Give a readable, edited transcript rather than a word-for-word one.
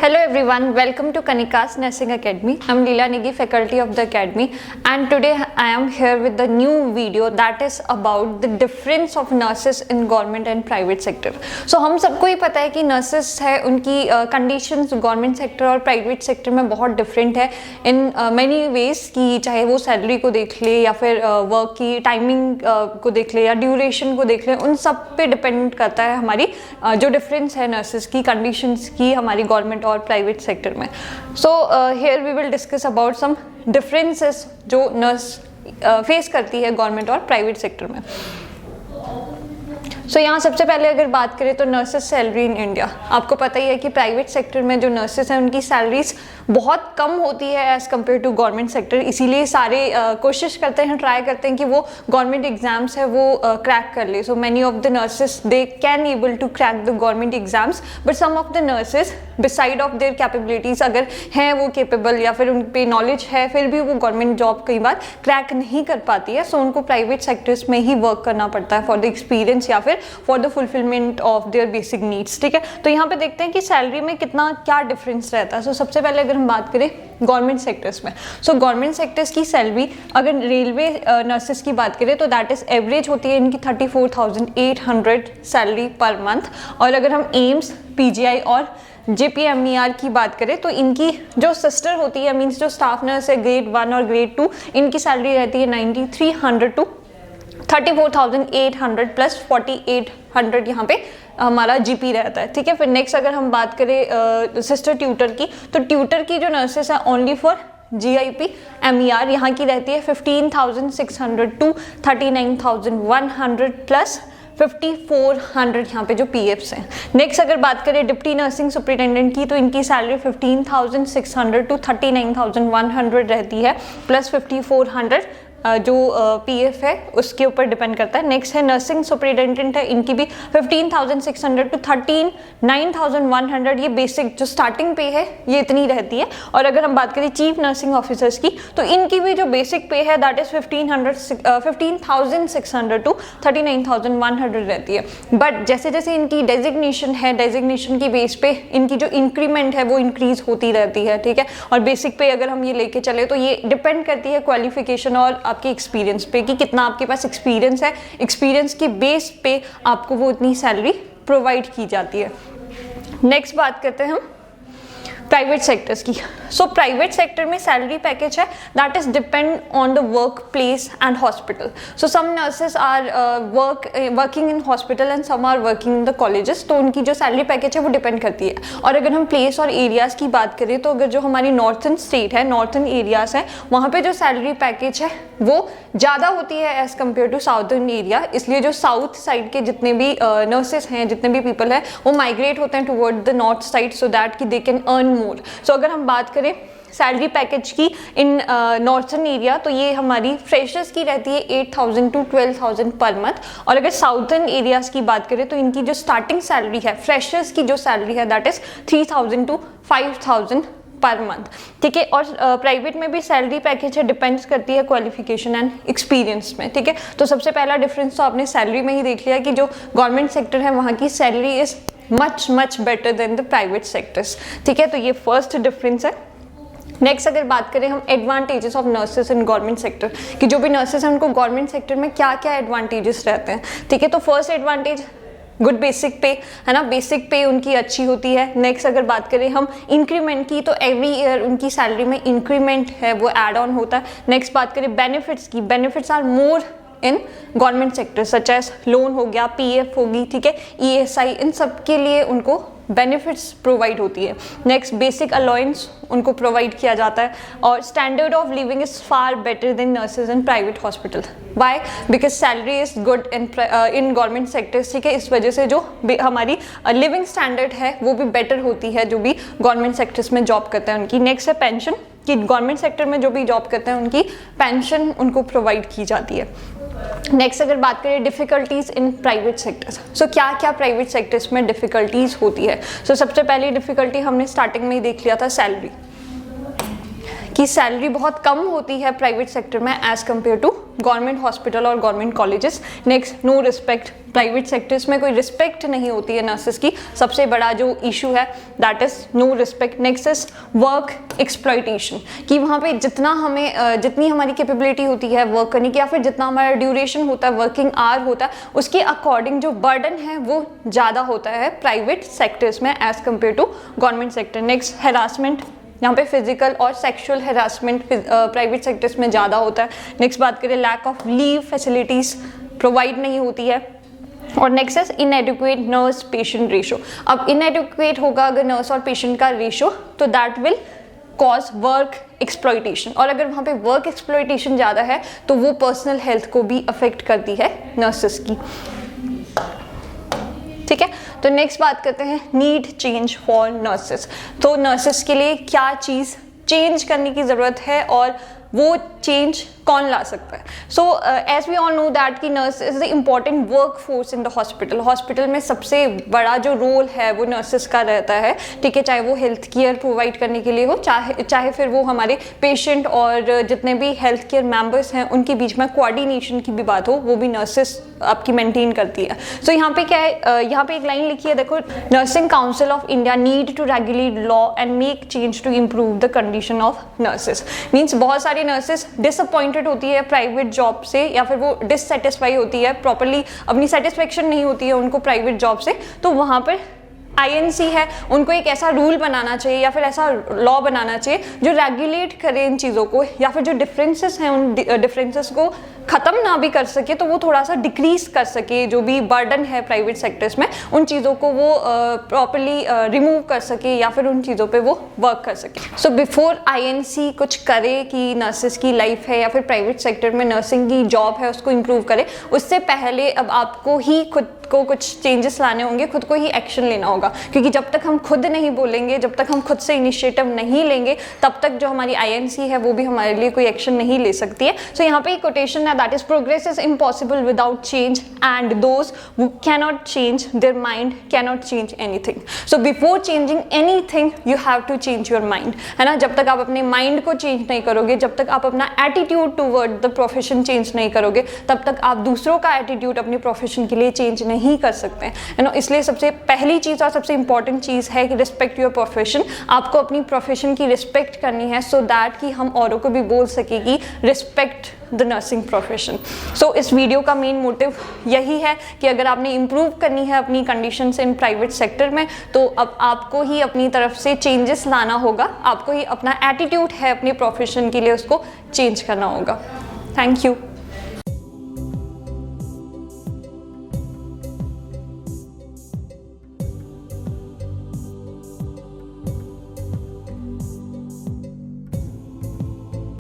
Hello everyone, welcome to Kanika's Nursing Academy. I'm Leela Negi, faculty of the academy, and today I am here with the new video that is about the difference of nurses in government and private sector. So हम सबको ही पता है कि nurses है उनकी conditions government sector और private sector में बहुत different है in many ways कि चाहे वो salary को देख ले या फिर work की timing को देख ले या duration को देख ले, उन सब पे depend करता है हमारी जो difference है nurses की conditions की हमारी government और प्राइवेट सेक्टर में. So here we will discuss about some differences जो नर्स फेस करती है गवर्नमेंट और प्राइवेट सेक्टर में. सो यहाँ सबसे पहले अगर बात करें तो नर्सेस सैलरी इन इंडिया, आपको पता ही है कि प्राइवेट सेक्टर में जो नर्सेस हैं उनकी सैलरीज बहुत कम होती है as compare to government sector. इसीलिए सारे कोशिश करते हैं, ट्राई करते हैं कि वो गवर्नमेंट एग्जाम्स है वो क्रैक कर ले. So many of the nurses they can able to crack the government exams, but some of the nurses beside of their capabilities अगर हैं वो केपेबल या फिर उन पे नॉलेज है फिर भी वो गवर्नमेंट जॉब कई बार क्रैक नहीं कर पाती है. सो उनको प्राइवेट सेक्टर्स में ही वर्क करना पड़ता है फॉर द एक्सपीरियंस या फिर for the fulfilment of their basic needs. ठीक है, तो यहाँ पे देखते हैं कि सैलरी में कितना क्या डिफरेंस रहता है. सो सबसे पहले अगर हम बात करें गवर्नमेंट सेक्टर्स में, सो गवर्नमेंट सेक्टर्स की सैलरी अगर रेलवे नर्सेस की बात करें तो दैट इज एवरेज होती है इनकी 34,800 सैलरी पर मंथ. और अगर हम एम्स, पीजीआई और JPMER की बात करें तो इनकी जो सिस्टर होती है, मीन्स जो स्टाफ नर्स है ग्रेड 1 और ग्रेड 2, इनकी सैलरी रहती है 9,300 टू 34,800 प्लस 4,800 यहाँ पे हमारा GP रहता है. ठीक है, फिर नेक्स्ट अगर हम बात करें सिस्टर ट्यूटर की, तो ट्यूटर की जो नर्सेस हैं ओनली फॉर GIP MER यहाँ की रहती है 15,600 टू 39,100 प्लस 5,400 यहाँ पे जो PFs हैं. नेक्स्ट अगर बात करें डिप्टी नर्सिंग सुपरिटेंडेंट की, तो इनकी सैलरी 15,600 टू 39,100 रहती है प्लस 5,400 जो PF है उसके ऊपर डिपेंड करता है. नेक्स्ट है नर्सिंग सुपरिटेंडेंट है, इनकी भी 15,600 टू 39,100 ये बेसिक जो स्टार्टिंग पे है ये इतनी रहती है. और अगर हम बात करें चीफ नर्सिंग ऑफिसर्स की, तो इनकी भी जो बेसिक पे है दैट इज 15,600 टू 39,100 रहती है. बट जैसे जैसे इनकी डेजिग्नेशन है, डेजिग्नेशन की बेस पे इनकी जो इंक्रीमेंट है वो इंक्रीज होती रहती है. ठीक है, और बेसिक पे अगर हम ये लेके चले तो ये डिपेंड करती है क्वालिफिकेशन और आपके एक्सपीरियंस पे कि कितना आपके पास एक्सपीरियंस है. एक्सपीरियंस के बेस पे आपको वो इतनी सैलरी प्रोवाइड की जाती है. नेक्स्ट बात करते हैं हम प्राइवेट सेक्टर्स की. सो प्राइवेट सेक्टर में सैलरी पैकेज है that is depend on the work place and hospital. So some nurses are working in hospital and some are working in the colleges, तो उनकी जो सैलरी पैकेज है वो depend करती है. और अगर हम प्लेस और एरियाज़ की बात करें तो अगर जो हमारी नॉर्थन स्टेट है, नॉर्थन एरियाज़ है, वहाँ पे जो सैलरी पैकेज है वो ज़्यादा होती है as compare to southern area. इसलिए जो साउथ साइड के जितने भी नर्सेस हैं, जितने भी पीपल हैं, वो माइग्रेट होते हैं toward the north side so that कि दे कैन अर्न मोर. सो अगर हम बात करें सैलरी पैकेज की इन नॉर्थन एरिया, तो ये हमारी फ्रेशर्स की रहती है 8,000 टू 12,000 पर मंथ. और अगर साउथर्न एरियाज की बात करें तो इनकी जो स्टार्टिंग सैलरी है, फ्रेशर्स की जो सैलरी है that is 3,000 to 5,000 per month. ठीक है, और प्राइवेट में भी सैलरी पैकेज है, डिपेंड्स करती है क्वालिफिकेशन एंड एक्सपीरियंस में. ठीक है, तो सबसे पहला डिफरेंस तो आपने सैलरी में ही देख लिया कि जो गवर्नमेंट सेक्टर है वहाँ की salary is much better than the private sectors. ठीक है, तो ये फर्स्ट डिफरेंस है. नेक्स्ट अगर बात करें हम advantages of nurses in government sector कि जो भी नर्सेस हैं उनको गवर्नमेंट सेक्टर में क्या क्या एडवांटेजेस रहते हैं. ठीक है, तो फर्स्ट एडवांटेज गुड बेसिक पे है ना, बेसिक पे उनकी अच्छी होती है. नेक्स्ट अगर बात करें हम इंक्रीमेंट की, तो एवरी ईयर उनकी सैलरी में इंक्रीमेंट है वो एड ऑन होता है. नेक्स्ट बात करें बेनिफिट्स की, benefits are more in government sector such as loan हो गया, PF होगी, ठीक है, ESI, इन सब के लिए उनको बेनिफिट्स प्रोवाइड होती है. नेक्स्ट बेसिक अलाउंस उनको प्रोवाइड किया जाता है. और standard of living is far better than nurses in private hospital. Why? Because salary is good in government sectors. ठीक है, इस वजह से जो हमारी लिविंग स्टैंडर्ड है वो भी बेटर होती है जो भी गवर्नमेंट सेक्टर्स में जॉब करते हैं उनकी. नेक्स्ट है पेंशन कि गवर्नमेंट सेक्टर में जो भी जॉब करते हैं उनकी पेंशन उनको प्रोवाइड की जाती है. नेक्स्ट अगर बात करें डिफ़िकल्टीज़ इन प्राइवेट सेक्टर्स, सो क्या क्या प्राइवेट सेक्टर्स में डिफ़िकल्टीज़ होती है. सो सबसे पहली डिफ़िकल्टी हमने स्टार्टिंग में ही देख लिया था, सैलरी की सैलरी बहुत कम होती है प्राइवेट सेक्टर में as compare to government hospital और government colleges. Next, no respect, private sectors में कोई रिस्पेक्ट नहीं होती है नर्सेस की, सबसे बड़ा जो इशू है that is no respect. Next is work exploitation, कि वहाँ पे जितना हमें जितनी हमारी कैपेबिलिटी होती है वर्क करने की, या फिर जितना हमारा ड्यूरेशन होता है, वर्किंग आवर होता है, उसके अकॉर्डिंग जो बर्डन है वो ज़्यादा होता है प्राइवेट सेक्टर्स में as compare to government sector. Next, harassment, यहाँ पे फिजिकल और सेक्सुअल हैरासमेंट प्राइवेट सेक्टर्स में ज़्यादा होता है। नेक्स्ट बात करें, lack of leave facilities provide नहीं होती है। और next is inadequate nurse patient ratio. अब इनएडिक्वेट होगा अगर नर्स और पेशेंट का रेशो, तो that will cause work exploitation, और अगर वहाँ पे वर्क एक्सप्लॉइटेशन ज़्यादा है तो वो पर्सनल हेल्थ को भी अफेक्ट करती है नर्सेस की। ठीक है, तो नेक्स्ट बात करते हैं नीड चेंज फॉर नर्सेस। तो नर्सेस के लिए क्या चीज़ चेंज करने की ज़रूरत है और वो चेंज कौन ला सकता है? So as we all know that कि nurse is the important work force in the hospital. Hospital में सबसे बड़ा जो रोल है वो नर्सेस का रहता है, ठीक है, चाहे वो हेल्थ केयर प्रोवाइड करने के लिए हो, चाहे फिर वो हमारे पेशेंट और जितने भी हेल्थ केयर मेंबर्स हैं उनके बीच में कोऑर्डिनेशन की भी बात हो, वो भी नर्सेस आपकी मेंटेन करती है। सो यहाँ पे क्या है, यहाँ पे एक लाइन लिखी है, देखो, nursing council of India need to regulate law and make change to improve the condition of nurses. Means बहुत सारे नर्सेस डिसअपॉइंटेड होती है प्राइवेट जॉब से, या फिर वो डिससेटिस्फाई होती है, प्रॉपरली अपनी सेटिस्फेक्शन नहीं होती है उनको प्राइवेट जॉब से, तो वहाँ पर INC है, उनको एक ऐसा रूल बनाना चाहिए या फिर ऐसा लॉ बनाना चाहिए जो रेगुलेट करे इन चीज़ों को, या फिर जो डिफरेंसेस हैं उन डिफरेंसेस को ख़त्म ना भी कर सके तो वो थोड़ा सा डिक्रीज कर सके, जो भी बर्डन है प्राइवेट सेक्टर्स में उन चीज़ों को वो प्रॉपरली रिमूव कर सके या फिर उन चीज़ों पे वो वर्क कर सके। सो बिफोर INC कुछ करे कि नर्सेस की लाइफ है या फिर प्राइवेट सेक्टर में नर्सिंग की जॉब है उसको इम्प्रूव करे, उससे पहले अब आपको ही खुद को कुछ चेंजेस लाने होंगे, खुद को ही एक्शन लेना होगा, क्योंकि जब तक हम खुद नहीं बोलेंगे, जब तक हम खुद से इनिशिएटिव नहीं लेंगे, तब तक जो हमारी INC है वो भी हमारे लिए कोई एक्शन नहीं ले सकती है। सो यहाँ पे एक कोटेशन है, that is progress is impossible without change and those who cannot change their mind cannot change anything. So before changing anything you have to change your mind, है ना। जब तक आप अपने माइंड को चेंज नहीं करोगे, जब तक आप अपना attitude toward the profession change नहीं करोगे, तब तक आप दूसरों का एटीट्यूड अपने प्रोफेशन के लिए चेंज नहीं कर सकते हैं, है ना। इसलिए सबसे पहली चीज़ और सबसे इंपॉर्टेंट चीज़ है कि रिस्पेक्ट योर प्रोफेशन। आपको अपनी प्रोफेशन की रिस्पेक्ट करनी है, सो दैट कि हम औरों को भी बोल सके कि रिस्पेक्ट द नर्सिंग प्रोफेशन। सो इस वीडियो का मेन मोटिव यही है कि अगर आपने इम्प्रूव करनी है अपनी कंडीशंस इन प्राइवेट सेक्टर में, तो अब आपको ही अपनी तरफ से चेंजेस लाना होगा, आपको ही अपना एटीट्यूड है अपने प्रोफेशन के लिए उसको चेंज करना होगा। Thank you.